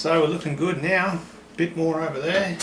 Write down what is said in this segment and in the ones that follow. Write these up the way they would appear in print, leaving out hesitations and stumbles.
So we're looking good now, a bit more over there.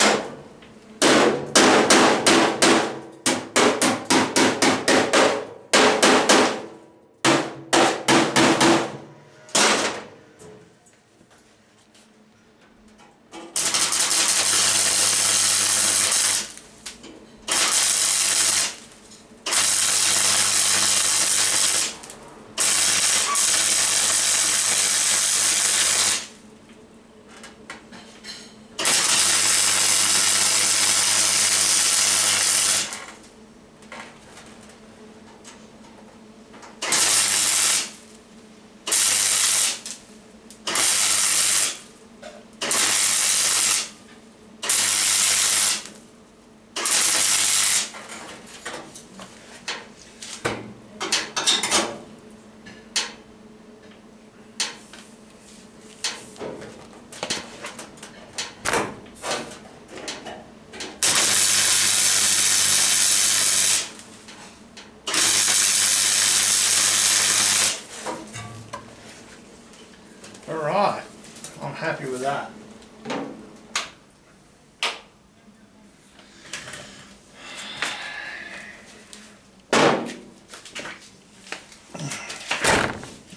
Alright, I'm happy with that.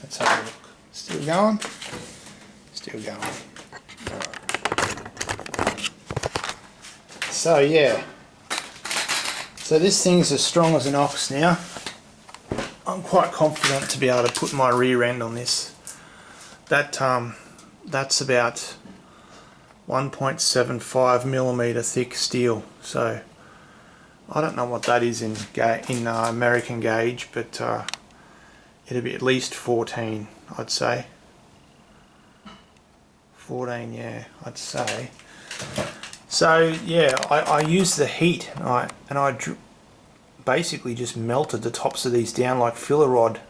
Let's have a look. Still going? Still going. Alright. So yeah. So this thing's as strong as an ox now. I'm quite confident to be able to put my rear end on this. That's about 1.75 millimeter thick steel. So I don't know what that is in American gauge, but it'll be at least 14, I'd say. 14, yeah, I'd say. So yeah, I used the heat and I basically just melted the tops of these down like filler rod,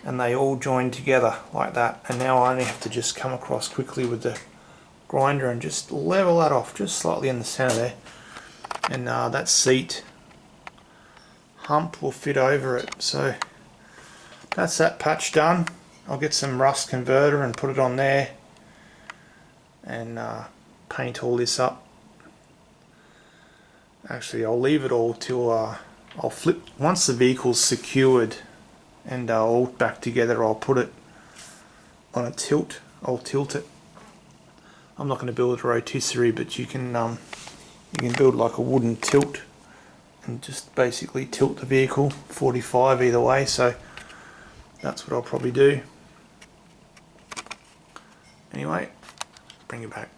and they all joined together like that. And now I only have to just come across quickly with the grinder and just level that off just slightly in the center there, and that seat hump will fit over it. So that's that patch done. I'll get some rust converter and put it on there and paint all this up. Actually, I'll leave it all till I'll flip once the vehicle's secured and all back together. I'll put it on a tilt. I'll tilt it. I'm not going to build a rotisserie, but you can build like a wooden tilt and just basically tilt the vehicle 45 either way. So that's what I'll probably do. Anyway, bring it back.